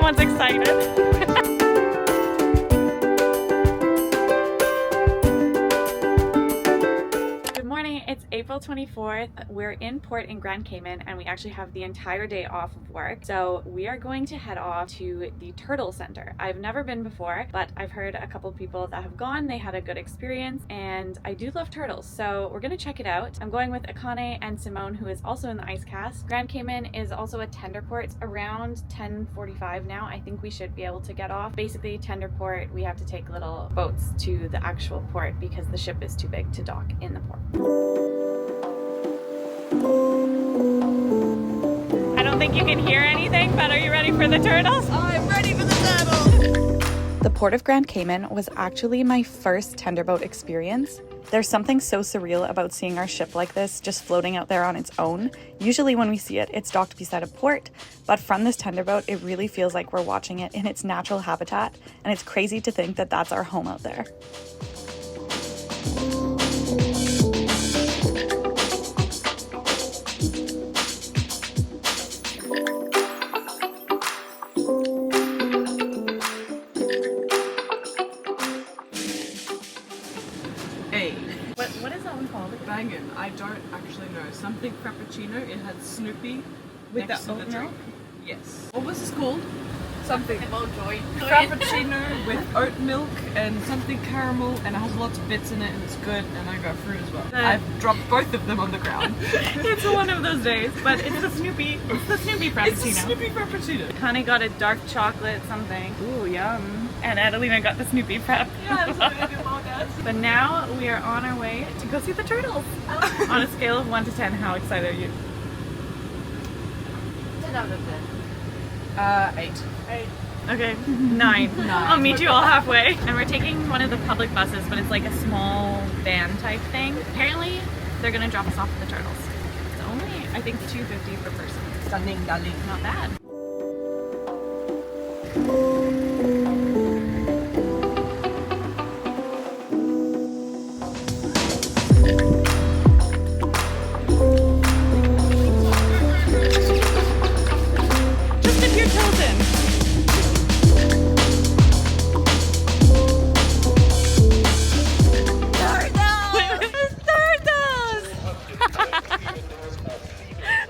Someone's excited. It's April 24th. We're in port in Grand Cayman and we actually have the entire day off of work. So we are going to head off to the Turtle Centre. I've never been before, but I've heard a couple people that have gone, they had a good experience, and I do love turtles. So we're gonna check it out. I'm going with Akane and Simone, who is also in the ice cast. Grand Cayman is also a tender port. It's around 10:45 now. I think we should be able to get off. Basically, tender port, we have to take little boats to the actual port because the ship is too big to dock in the port. I don't think you can hear anything, but are you ready for the turtles? I'm ready for the turtles! The port of Grand Cayman was actually my first tenderboat experience. There's something so surreal about seeing our ship like this just floating out there on its own. Usually when we see it, it's docked beside a port, but from this tenderboat, it really feels like we're watching it in its natural habitat, and it's crazy to think that that's our home out there. What is that one called? Bangin'. I don't actually know. Something frappuccino. It had Snoopy With next the to oat the drink. milk? Yes. What was this called? Something. Frappuccino Frappuccino with oat milk and something caramel, and it has lots of bits in it, and it's good. And I got fruit as well. I've dropped both of them on the ground. It's one of those days, but it's the Snoopy. It's the Snoopy frappuccino. It's the Snoopy frappuccino. Connie got a dark chocolate something. Ooh, yum. And Adelina got the Snoopy frap. Yeah, that's what I did long as. But now we are on our way to go see the turtles. On a scale of 1 to 10, how excited are you? 10 out of 10. 8. 8. Okay, 9. I'll meet you all halfway. And we're taking one of the public buses, but it's like a small van type thing. Apparently, they're gonna drop us off at the turtles. It's only, I think, $2.50 per person. Stunning, darling. Not bad.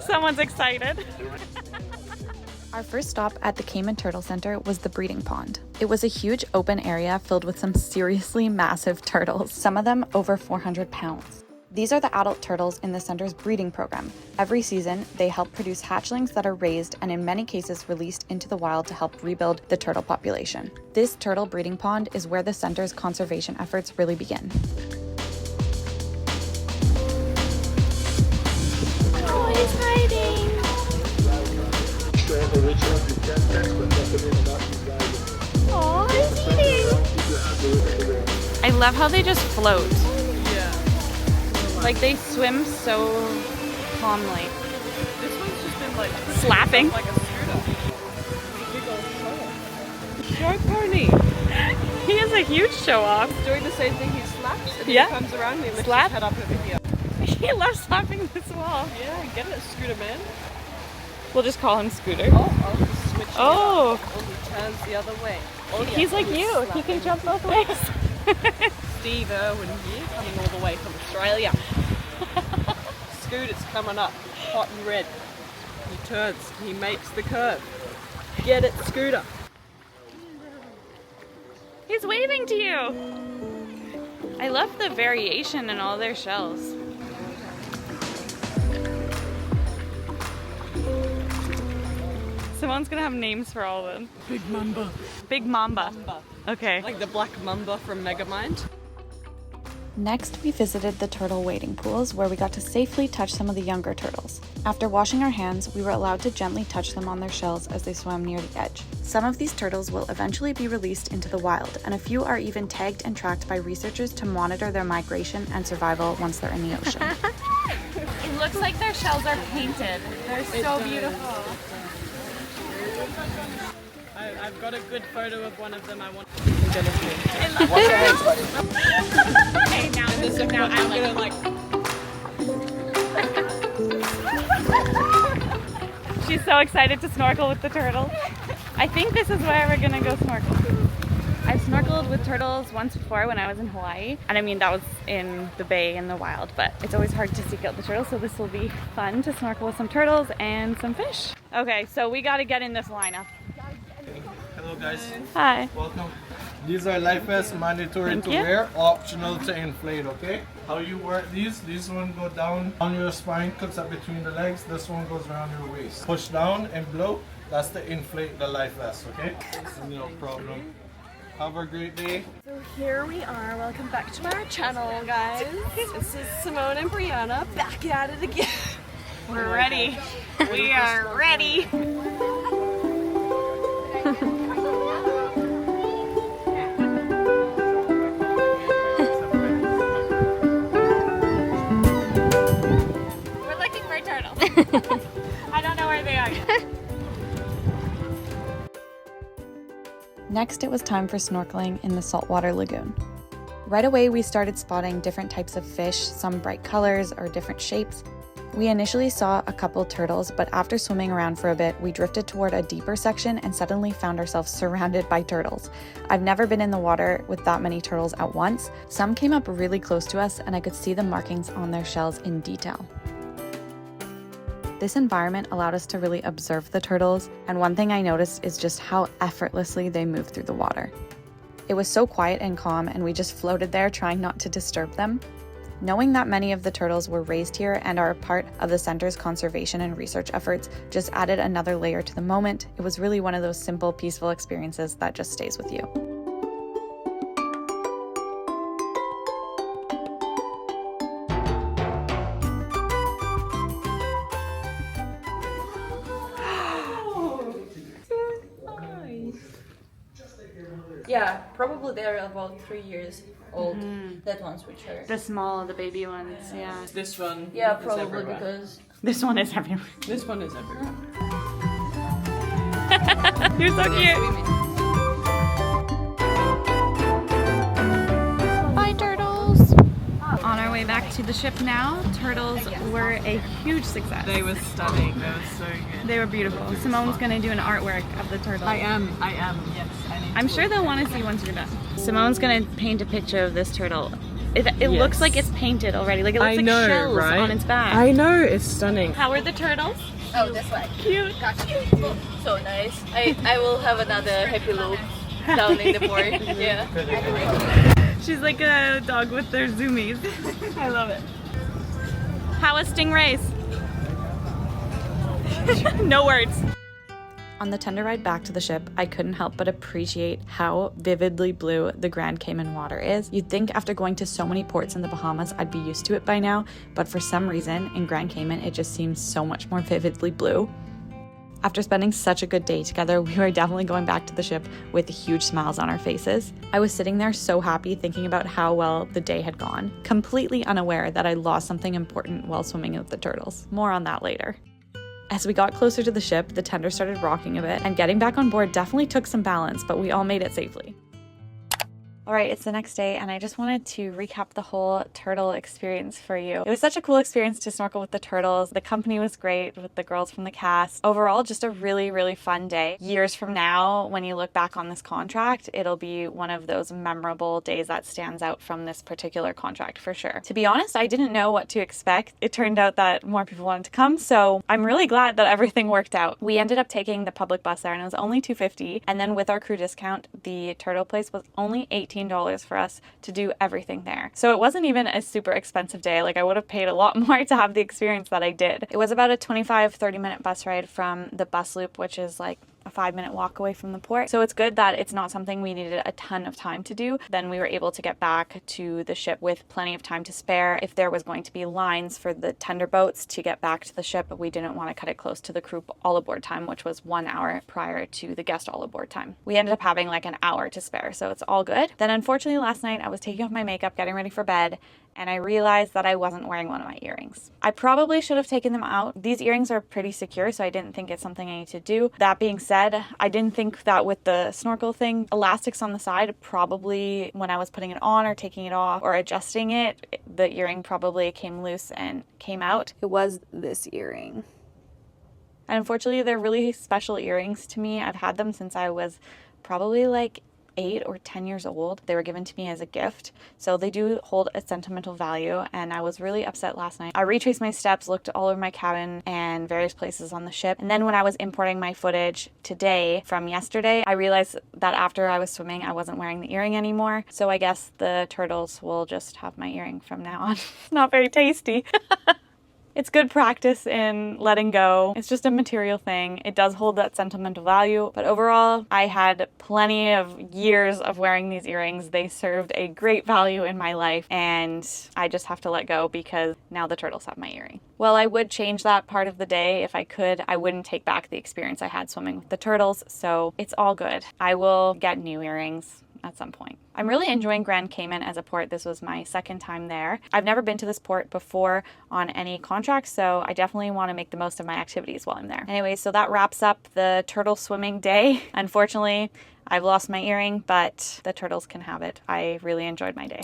Someone's excited. Our first stop at the Cayman Turtle Centre was the breeding pond. It was a huge open area filled with some seriously massive turtles, some of them over 400 pounds. These are the adult turtles in the center's breeding program. Every season, they help produce hatchlings that are raised and in many cases released into the wild to help rebuild the turtle population. This turtle breeding pond is where the center's conservation efforts really begin. Oh, he's hiding! Oh, he's eating! I love how they just float. Like they swim so calmly. This one's just been like slapping. Like a scooter. Show pony. He is a huge show off. He's doing the same thing. He slaps and yeah. He comes around and he lifts Slap. his head up over here. He loves slapping this wall. Yeah, get it, Scooter Man. We'll just call him Scooter. Oh, he's switching it up. Oh, He turns the other way. Oh, yeah. He's like you. He can jump both ways. Steve Irwin here, coming all the way from Australia. Scooter's coming up, hot and red. He turns, he makes the curve. Get it, Scooter. He's waving to you. I love the variation in all their shells. Simone's gonna have names for all of them. Big Mamba. Big Mamba. Okay. Like the Black Mamba from Megamind. Next, we visited the turtle wading pools where we got to safely touch some of the younger turtles. After washing our hands, we were allowed to gently touch them on their shells as they swam near the edge. Some of these turtles will eventually be released into the wild, and a few are even tagged and tracked by researchers to monitor their migration and survival once they're in the ocean. It looks like their shells are painted. They're so beautiful. I've got a good photo of one of them. I want. Okay, now I'm gonna like. She's so excited to snorkel with the turtle. I think this is where we're gonna go snorkeling. I've snorkeled with turtles once before when I was in Hawaii, and I mean that was in the bay in the wild, but it's always hard to seek out the turtles, so this will be fun to snorkel with some turtles and some fish. Okay, so we gotta get in this lineup. Hello guys. Hi. Welcome. These are life vests, mandatory to wear, optional to inflate, okay? How you wear these one go down on your spine, cuts up between the legs, this one goes around your waist. Push down and blow, that's to inflate the life vest, okay? No problem. Have a great day. So here we are, welcome back to our channel, guys. This is Simone and Brianna back at it again. We're ready. We are ready. We're looking for turtles. I don't know where they are yet. Next, it was time for snorkeling in the saltwater lagoon. Right away, we started spotting different types of fish, some bright colors or different shapes. We initially saw a couple turtles, but after swimming around for a bit, we drifted toward a deeper section and suddenly found ourselves surrounded by turtles. I've never been in the water with that many turtles at once. Some came up really close to us, and I could see the markings on their shells in detail. This environment allowed us to really observe the turtles, and one thing I noticed is just how effortlessly they move through the water. It was so quiet and calm, and we just floated there trying not to disturb them. Knowing that many of the turtles were raised here and are a part of the center's conservation and research efforts just added another layer to the moment. It was really one of those simple, peaceful experiences that just stays with you. Yeah, probably they're about 3 years old. That one's which are. The baby ones, yeah. This one Yeah, is probably everywhere. because. This one is everywhere. This one is everywhere. You're so cute. Bye, turtles. On our way back to the ship now. Turtles were a huge success. They were stunning. They were so good. They were beautiful. Simone's gonna do an artwork of the turtle. I am. Yes, I need I'm to. sure they'll want to see once you're done. Simone's gonna paint a picture of this turtle. It looks like it's painted already. Like it looks I like know, shells right? on its back. I know, it's stunning. How are the turtles? Oh, that's why. Cute. Gotcha. So nice. I will have another happy loop down in the board. Yeah. She's like a dog with their zoomies. I love it. How was stingrays? No words. On the tender ride back to the ship, I couldn't help but appreciate how vividly blue the Grand Cayman water is. You'd think after going to so many ports in the Bahamas, I'd be used to it by now, but for some reason, in Grand Cayman, it just seems so much more vividly blue. After spending such a good day together, we were definitely going back to the ship with huge smiles on our faces. I was sitting there so happy thinking about how well the day had gone, completely unaware that I lost something important while swimming with the turtles. More on that later. As we got closer to the ship, the tender started rocking a bit, and getting back on board definitely took some balance, but we all made it safely. All right, it's the next day, and I just wanted to recap the whole turtle experience for you. It was such a cool experience to snorkel with the turtles. The company was great with the girls from the cast. Overall, just a really, really fun day. Years from now, when you look back on this contract, it'll be one of those memorable days that stands out from this particular contract for sure. To be honest, I didn't know what to expect. It turned out that more people wanted to come, so I'm really glad that everything worked out. We ended up taking the public bus there, and it was only $2.50, and then with our crew discount, the turtle place was only $18 for us to do everything there. So it wasn't even a super expensive day. Like I would have paid a lot more to have the experience that I did. It was about a 25-30 minute bus ride from the bus loop, which is like a 5-minute walk away from the port. So it's good that it's not something we needed a ton of time to do. Then we were able to get back to the ship with plenty of time to spare. If there was going to be lines for the tender boats to get back to the ship, we didn't want to cut it close to the crew all aboard time, which was 1 hour prior to the guest all aboard time. We ended up having like an hour to spare, so it's all good. Then unfortunately last night I was taking off my makeup, getting ready for bed, and I realized that I wasn't wearing one of my earrings. I probably should have taken them out. These earrings are pretty secure, so I didn't think it's something I need to do. That being said, I didn't think that with the snorkel thing, elastics on the side, probably when I was putting it on or taking it off or adjusting it, the earring probably came loose and came out. It was this earring. And unfortunately, they're really special earrings to me. I've had them since I was probably like 8 or 10 years old. They were given to me as a gift, so they do hold a sentimental value, and I was really upset last night. I retraced my steps, looked all over my cabin and various places on the ship, and then when I was importing my footage today from yesterday, I realized that after I was swimming I wasn't wearing the earring anymore, so I guess the turtles will just have my earring from now on. It's not very tasty. It's good practice in letting go. It's just a material thing. It does hold that sentimental value, but overall, I had plenty of years of wearing these earrings. They served a great value in my life, and I just have to let go because now the turtles have my earring. Well, I would change that part of the day if I could. I wouldn't take back the experience I had swimming with the turtles, so it's all good. I will get new earrings at some point. I'm really enjoying Grand Cayman as a port. This was my second time there. I've never been to this port before on any contract, so I definitely want to make the most of my activities while I'm there. Anyway, so that wraps up the turtle swimming day. Unfortunately, I've lost my earring, but the turtles can have it. I really enjoyed my day.